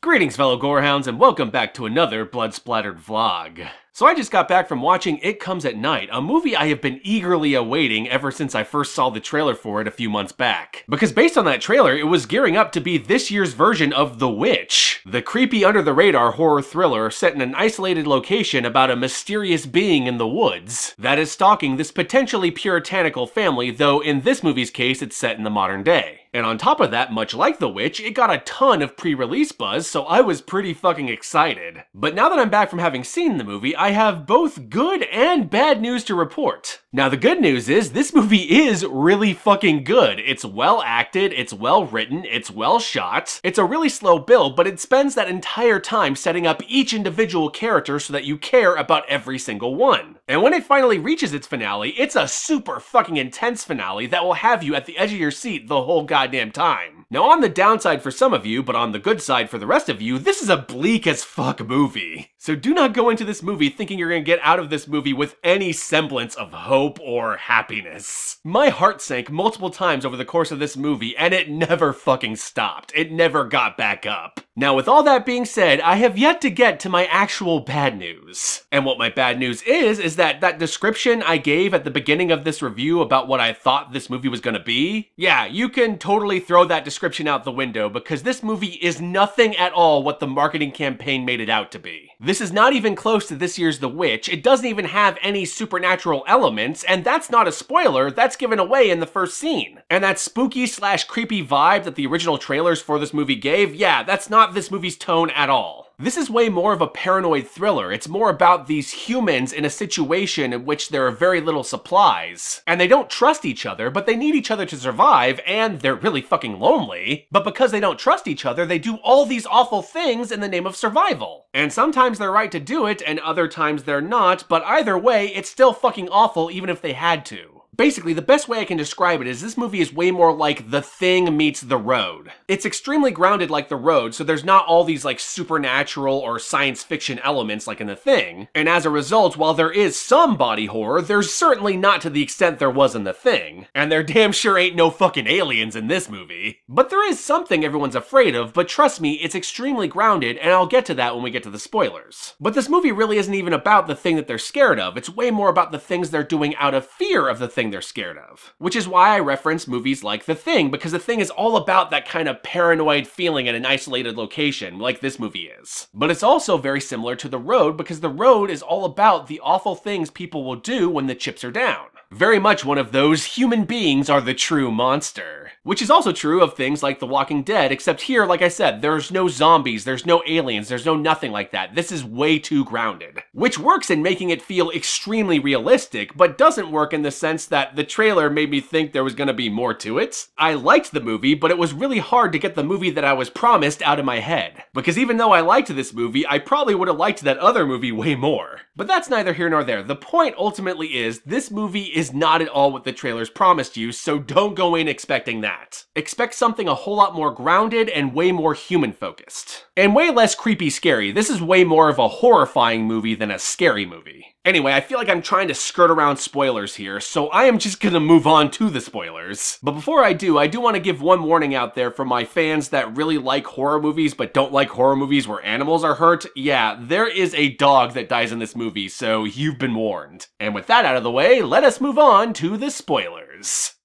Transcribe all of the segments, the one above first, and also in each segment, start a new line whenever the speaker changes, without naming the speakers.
Greetings fellow gorehounds and welcome back to another Blood Splattered vlog. So I just got back from watching It Comes at Night, a movie I have been eagerly awaiting ever since I first saw the trailer for it a few months back. Because based on that trailer, it was gearing up to be this year's version of The Witch, the creepy under-the-radar horror thriller set in an isolated location about a mysterious being in the woods that is stalking this potentially puritanical family, though in this movie's case it's set in the modern day. And on top of that, much like The Witch, it got a ton of pre-release buzz, so I was pretty fucking excited. But now that I'm back from having seen the movie, I have both good and bad news to report. Now the good news is, this movie is really fucking good. It's well acted, it's well written, it's well shot. It's a really slow build, but it spends that entire time setting up each individual character so that you care about every single one. And when it finally reaches its finale, it's a super fucking intense finale that will have you at the edge of your seat the whole goddamn time. Now on the downside for some of you, but on the good side for the rest of you, this is a bleak as fuck movie. So do not go into this movie thinking you're gonna get out of this movie with any semblance of hope or happiness. My heart sank multiple times over the course of this movie and it never fucking stopped. It never got back up. Now with all that being said, I have yet to get to my actual bad news. And what my bad news is that description I gave at the beginning of this review about what I thought this movie was gonna be, yeah, you can totally throw that description out the window because this movie is nothing at all what the marketing campaign made it out to be. This is not even close to this year's The Witch, it doesn't even have any supernatural elements, and that's not a spoiler, that's given away in the first scene. And that spooky slash creepy vibe that the original trailers for this movie gave, yeah, that's not this movie's tone at all. This is way more of a paranoid thriller. It's more about these humans in a situation in which there are very little supplies. And they don't trust each other, but they need each other to survive, and they're really fucking lonely. But because they don't trust each other, they do all these awful things in the name of survival. And sometimes they're right to do it, and other times they're not, but either way, it's still fucking awful even if they had to. Basically, the best way I can describe it is this movie is way more like The Thing meets The Road. It's extremely grounded like The Road, so there's not all these like supernatural or science fiction elements like in The Thing. And as a result, while there is some body horror, there's certainly not to the extent there was in The Thing. And there damn sure ain't no fucking aliens in this movie. But there is something everyone's afraid of, but trust me, it's extremely grounded, and I'll get to that when we get to the spoilers. But this movie really isn't even about the thing that they're scared of, it's way more about the things they're doing out of fear of the thing they're scared of. Which is why I reference movies like The Thing, because The Thing is all about that kind of paranoid feeling in an isolated location, like this movie is. But it's also very similar to The Road, because The Road is all about the awful things people will do when the chips are down. Very much one of those human beings are the true monster. Which is also true of things like The Walking Dead, except here, like I said, there's no zombies, there's no aliens, there's no nothing like that. This is way too grounded. Which works in making it feel extremely realistic, but doesn't work in the sense that the trailer made me think there was gonna be more to it. I liked the movie, but it was really hard to get the movie that I was promised out of my head. Because even though I liked this movie, I probably would have liked that other movie way more. But that's neither here nor there. The point ultimately is, this movie is not at all what the trailers promised you, so don't go in expecting that. Expect something a whole lot more grounded and way more human-focused. And way less creepy scary. This is way more of a horrifying movie than a scary movie. Anyway, I feel like I'm trying to skirt around spoilers here, so I am just gonna move on to the spoilers. But before I do want to give one warning out there for my fans that really like horror movies but don't like horror movies where animals are hurt. Yeah, there is a dog that dies in this movie, so you've been warned. And with that out of the way, let us move on to the spoilers.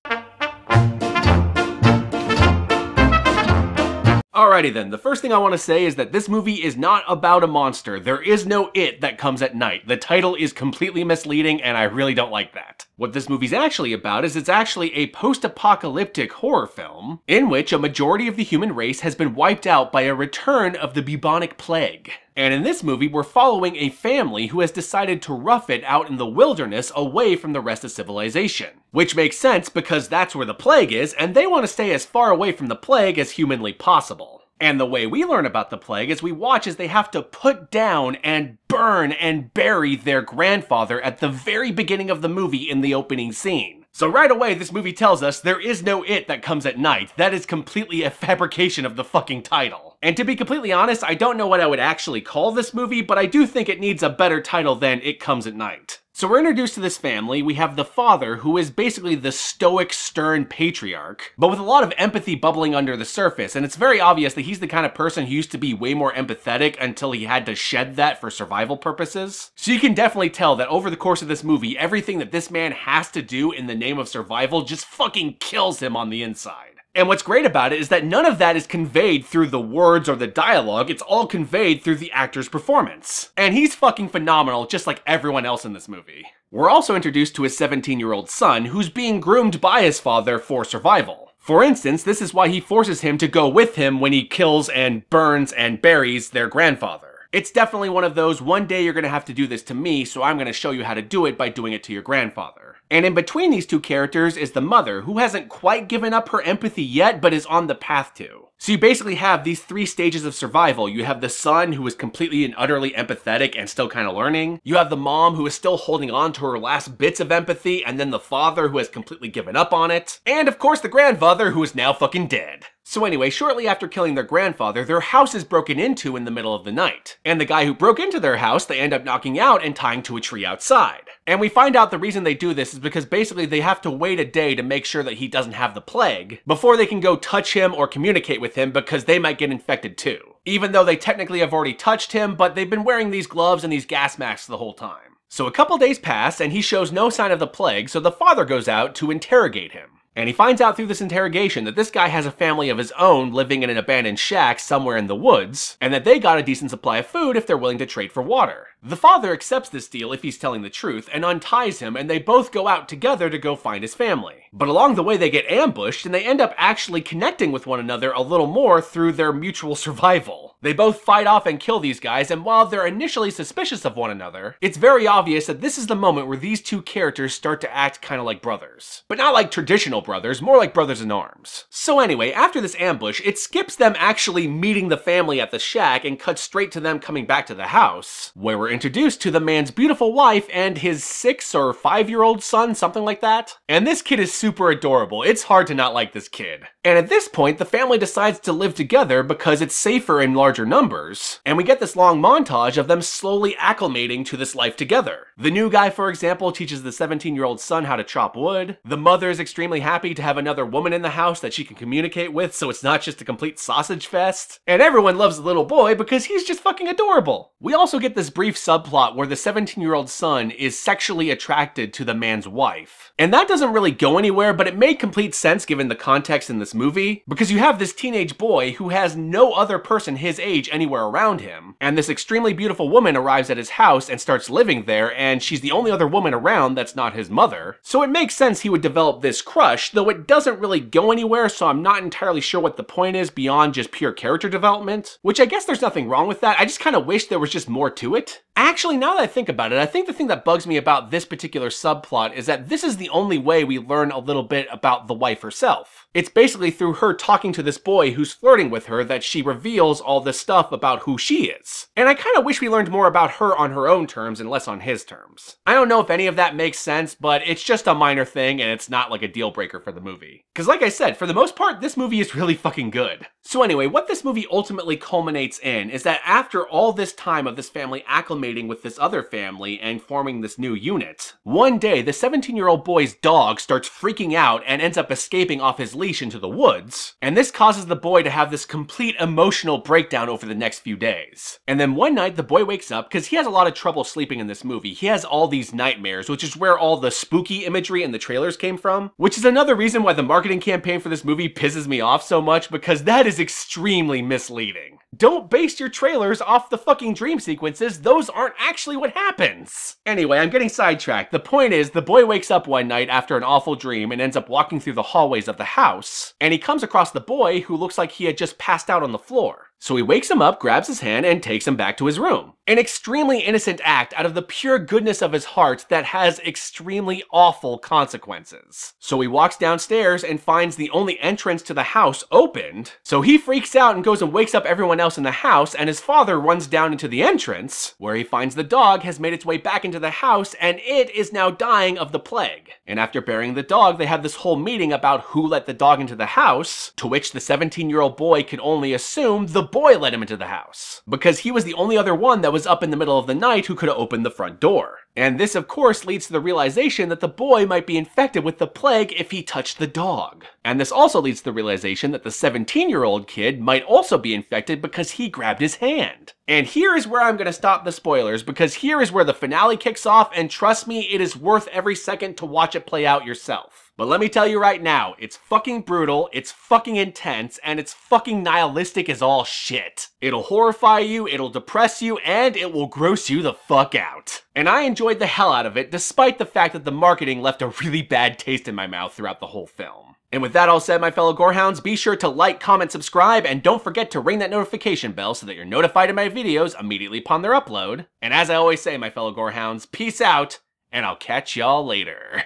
Alrighty then, the first thing I want to say is that this movie is not about a monster. There is no it that comes at night. The title is completely misleading and I really don't like that. What this movie's actually about is it's actually a post-apocalyptic horror film in which a majority of the human race has been wiped out by a return of the bubonic plague. And in this movie, we're following a family who has decided to rough it out in the wilderness away from the rest of civilization. Which makes sense because that's where the plague is, and they want to stay as far away from the plague as humanly possible. And the way we learn about the plague is we watch as they have to put down and burn and bury their grandfather at the very beginning of the movie in the opening scene. So right away, this movie tells us there is no it that comes at night. That is completely a fabrication of the fucking title. And to be completely honest, I don't know what I would actually call this movie, but I do think it needs a better title than It Comes at Night. So we're introduced to this family. We have the father, who is basically the stoic, stern patriarch, but with a lot of empathy bubbling under the surface, and it's very obvious that he's the kind of person who used to be way more empathetic until he had to shed that for survival purposes. So you can definitely tell that over the course of this movie, everything that this man has to do in the name of survival just fucking kills him on the inside. And what's great about it is that none of that is conveyed through the words or the dialogue, it's all conveyed through the actor's performance. And he's fucking phenomenal, just like everyone else in this movie. We're also introduced to his 17-year-old son, who's being groomed by his father for survival. For instance, this is why he forces him to go with him when he kills and burns and buries their grandfather. It's definitely one of those, one day you're gonna have to do this to me, so I'm gonna show you how to do it by doing it to your grandfather. And in between these two characters is the mother, who hasn't quite given up her empathy yet, but is on the path to. So you basically have these three stages of survival. You have the son, who is completely and utterly empathetic and still kind of learning. You have the mom, who is still holding on to her last bits of empathy, and then the father, who has completely given up on it. And of course the grandfather, who is now fucking dead. So anyway, shortly after killing their grandfather, their house is broken into in the middle of the night. And the guy who broke into their house, they end up knocking out and tying to a tree outside. And we find out the reason they do this is because basically they have to wait a day to make sure that he doesn't have the plague before they can go touch him or communicate with him, because they might get infected too. Even though they technically have already touched him, but they've been wearing these gloves and these gas masks the whole time. So a couple days pass and he shows no sign of the plague, so the father goes out to interrogate him. And he finds out through this interrogation that this guy has a family of his own living in an abandoned shack somewhere in the woods, and that they got a decent supply of food if they're willing to trade for water. The father accepts this deal if he's telling the truth, and unties him, and they both go out together to go find his family. But along the way they get ambushed, and they end up actually connecting with one another a little more through their mutual survival. They both fight off and kill these guys, and while they're initially suspicious of one another, it's very obvious that this is the moment where these two characters start to act kind of like brothers. But not like traditional brothers, more like brothers in arms. So anyway, after this ambush, it skips them actually meeting the family at the shack and cuts straight to them coming back to the house, where we're introduced to the man's beautiful wife and his 6 or 5-year-old son, something like that. And this kid is super adorable. It's hard to not like this kid. And at this point, the family decides to live together because it's safer in larger numbers, and we get this long montage of them slowly acclimating to this life together. The new guy, for example, teaches the 17-year-old son how to chop wood. The mother is extremely happy to have another woman in the house that she can communicate with, so it's not just a complete sausage fest. And everyone loves the little boy because he's just fucking adorable. We also get this brief subplot where the 17-year-old son is sexually attracted to the man's wife. And that doesn't really go anywhere, but it made complete sense given the context in this movie, because you have this teenage boy who has no other person his age anywhere around him, and this extremely beautiful woman arrives at his house and starts living there, and she's the only other woman around that's not his mother. So it makes sense he would develop this crush, though it doesn't really go anywhere, so I'm not entirely sure what the point is beyond just pure character development, which I guess there's nothing wrong with that. I just kind of wish there was just more to it. Actually, now that I think about it, I think the thing that bugs me about this particular subplot is that this is the only way we learn a little bit about the wife herself. It's basically through her talking to this boy who's flirting with her that she reveals all this stuff about who she is. And I kind of wish we learned more about her on her own terms and less on his terms. I don't know if any of that makes sense, but it's just a minor thing and it's not like a deal breaker for the movie. Because like I said, for the most part, this movie is really fucking good. So anyway, what this movie ultimately culminates in is that after all this time of this family acclimating with this other family and forming this new unit, one day the 17-year-old boy's dog starts freaking out and ends up escaping off his leash into the woods, and this causes the boy to have this complete emotional breakdown over the next few days. And then one night the boy wakes up, because he has a lot of trouble sleeping in this movie. He has all these nightmares, which is where all the spooky imagery in the trailers came from, which is another reason why the marketing campaign for this movie pisses me off so much, because that is extremely misleading. Don't base your trailers off the fucking dream sequences, those aren't actually what happens. Anyway, I'm getting sidetracked. The point is, the boy wakes up one night after an awful dream and ends up walking through the hallways of the house, and he comes across the boy who looks like he had just passed out on the floor. So he wakes him up, grabs his hand, and takes him back to his room. An extremely innocent act out of the pure goodness of his heart that has extremely awful consequences. So he walks downstairs and finds the only entrance to the house opened. So he freaks out and goes and wakes up everyone else in the house, and his father runs down into the entrance, where he finds the dog has made its way back into the house, and it is now dying of the plague. And after burying the dog, they have this whole meeting about who let the dog into the house, to which the 17-year-old boy can only assume the boy let him into the house, because he was the only other one that was up in the middle of the night who could have opened the front door. And this, of course, leads to the realization that the boy might be infected with the plague if he touched the dog. And this also leads to the realization that the 17-year-old kid might also be infected because he grabbed his hand. And here is where I'm going to stop the spoilers, because here is where the finale kicks off, and trust me, it is worth every second to watch it play out yourself. But let me tell you right now, it's fucking brutal, it's fucking intense, and it's fucking nihilistic as all shit. It'll horrify you, it'll depress you, and it will gross you the fuck out. And I enjoyed the hell out of it, despite the fact that the marketing left a really bad taste in my mouth throughout the whole film. And with that all said, my fellow gorehounds, be sure to like, comment, subscribe, and don't forget to ring that notification bell so that you're notified of my videos immediately upon their upload. And as I always say, my fellow gorehounds, peace out, and I'll catch y'all later.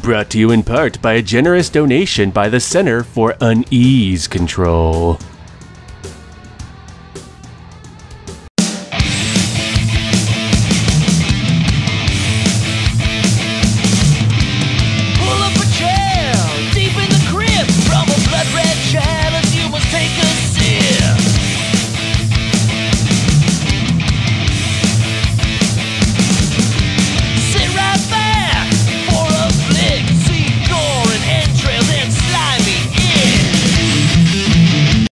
Brought to you in part by a generous donation by the Center for Unease Control.